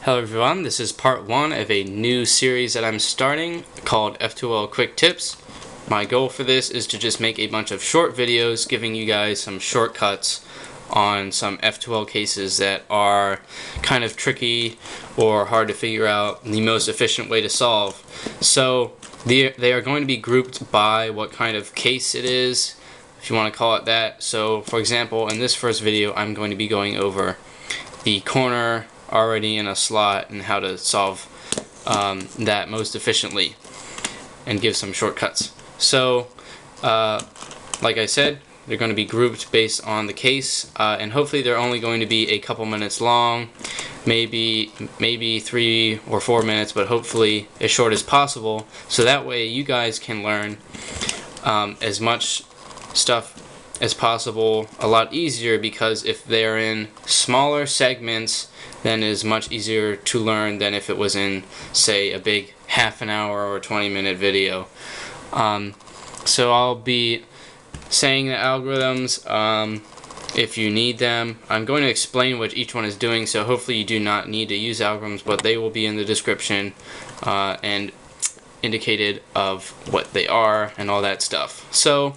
Hello everyone, this is part 1 of a new series that I'm starting called F2L Quick Tips. My goal for this is to just make a bunch of short videos giving you guys some shortcuts on some F2L cases that are kind of tricky or hard to figure out the most efficient way to solve. So they are going to be grouped by what kind of case it is, if you want to call it that. So for example, in this first video I'm going to be going over the corner already in a slot and how to solve that most efficiently and give some shortcuts. So like I said, they're going to be grouped based on the case, and hopefully they're only going to be a couple minutes long, maybe 3 or 4 minutes, but hopefully as short as possible, so that way you guys can learn as much stuff as possible a lot easier, because if they're in smaller segments then it is much easier to learn than if it was in, say, a big half an hour or 20-minute video. So I'll be saying the algorithms if you need them. I'm going to explain what each one is doing, so hopefully you do not need to use algorithms, but they will be in the description and indicated of what they are and all that stuff. So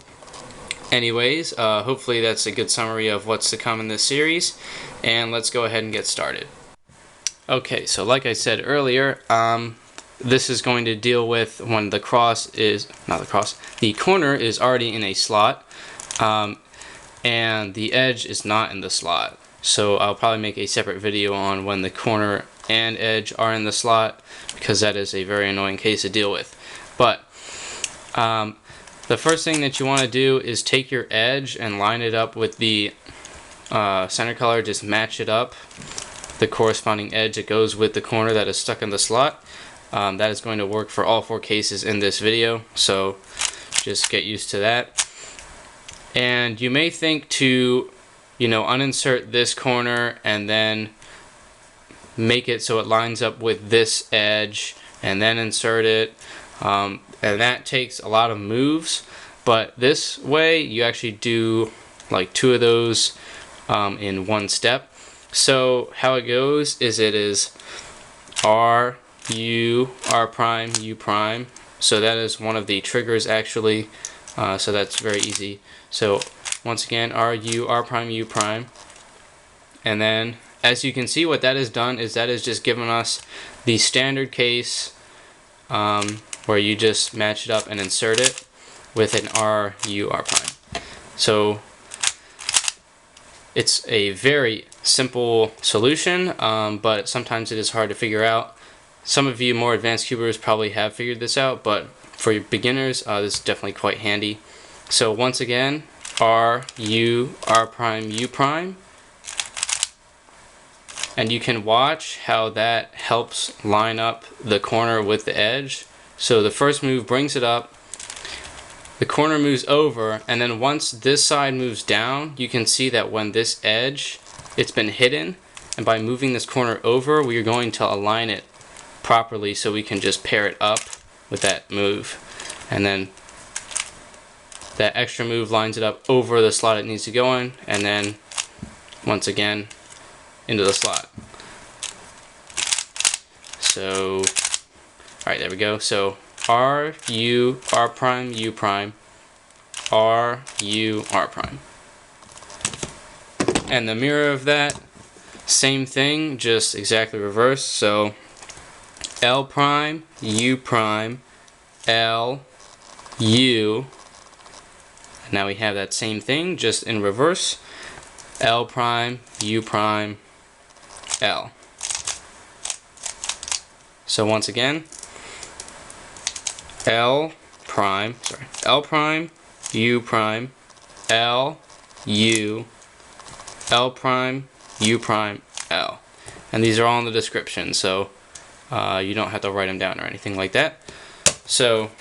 anyways, hopefully that's a good summary of what's to come in this series, and let's go ahead and get started. Okay, so like I said earlier, this is going to deal with when the corner is already in a slot, and the edge is not in the slot. So I'll probably make a separate video on when the corner and edge are in the slot, because that is a very annoying case to deal with. But the first thing that you want to do is take your edge and line it up with the center color. Just match it up, the corresponding edge that goes with the corner that is stuck in the slot. That is going to work for all 4 cases in this video, so just get used to that. And you may think to, uninsert this corner and then make it so it lines up with this edge and then insert it, and that takes a lot of moves, but this way you actually do like 2 of those in one step. So how it goes is it is R, U, R prime, U prime. So that is one of the triggers actually, so that's very easy. So once again, R, U, R prime, U prime. And then as you can see, what that has done is that has just given us the standard case where you just match it up and insert it with an R, U, R prime. So it's a very simple solution, but sometimes it is hard to figure out. Some of you more advanced cubers probably have figured this out, but for your beginners, this is definitely quite handy. So once again, R, U, R prime, U prime. And you can watch how that helps line up the corner with the edge. So the first move brings it up, the corner moves over, and then once this side moves down, you can see that when this edge, it's been hidden, and by moving this corner over, we are going to align it properly so we can just pair it up with that move. And then that extra move lines it up over the slot it needs to go in, and then once again into the slot. So alright, there we go. So R, U, R prime, U prime, R, U, R prime. And the mirror of that, same thing, just exactly reverse. So L prime, U prime, L, U. And now we have that same thing, just in reverse. L prime, U prime, L. So once again, L prime, U prime, L, U, L prime, U prime, L. And these are all in the description, so you don't have to write them down or anything like that. So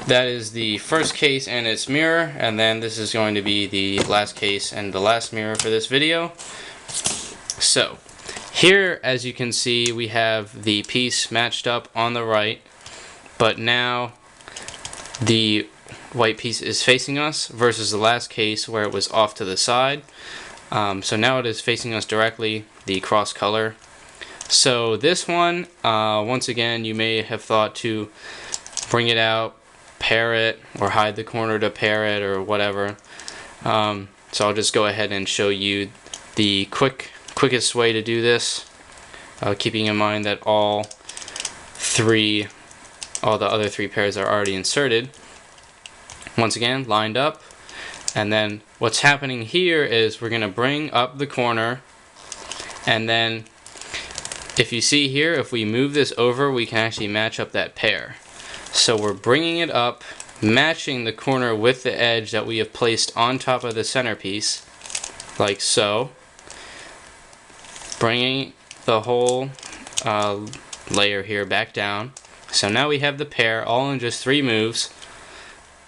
that is the first case and its mirror, and then this is going to be the last case and the last mirror for this video. So here, as you can see, we have the piece matched up on the right, but now the white piece is facing us versus the last case where it was off to the side. So now it is facing us directly, the cross color. So this one, once again, you may have thought to bring it out, pair it, or hide the corner to pair it, or whatever. So I'll just go ahead and show you the quickest way to do this, keeping in mind that all the other three pairs are already inserted. Once again, lined up, and then what's happening here is we're going to bring up the corner, and then if you see here, if we move this over, we can actually match up that pair. So we're bringing it up, matching the corner with the edge that we have placed on top of the centerpiece, like so. Bringing the whole layer here back down. So now we have the pair all in just 3 moves,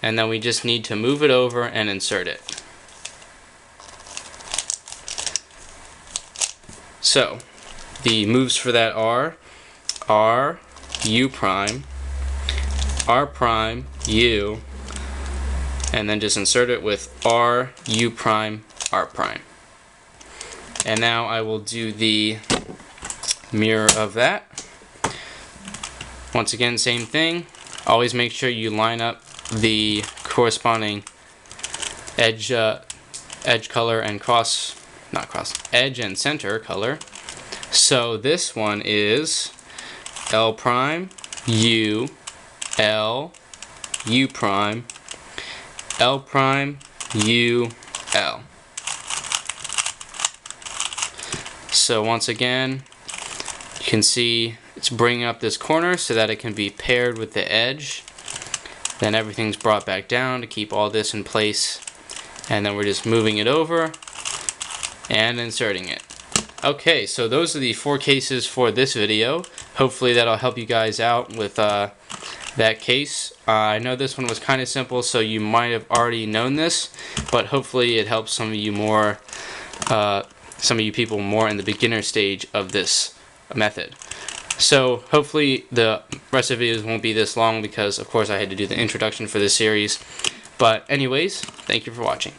and then we just need to move it over and insert it. So the moves for that are R, U prime, R prime, U, and then just insert it with R, U prime, R prime. And now I will do the mirror of that. Once again, same thing. Always make sure you line up the corresponding edge color and edge and center color. So this one is L prime, U, L, U prime, L prime, U, L. So once again, you can see it's bringing up this corner so that it can be paired with the edge. Then everything's brought back down to keep all this in place. And then we're just moving it over and inserting it. Okay, so those are the 4 cases for this video. Hopefully that'll help you guys out with that case. I know this one was kind of simple, so you might have already known this, but hopefully it helps some of you people more in the beginner stage of this method. So hopefully the rest of the videos won't be this long because of course I had to do the introduction for this series. But anyways, thank you for watching.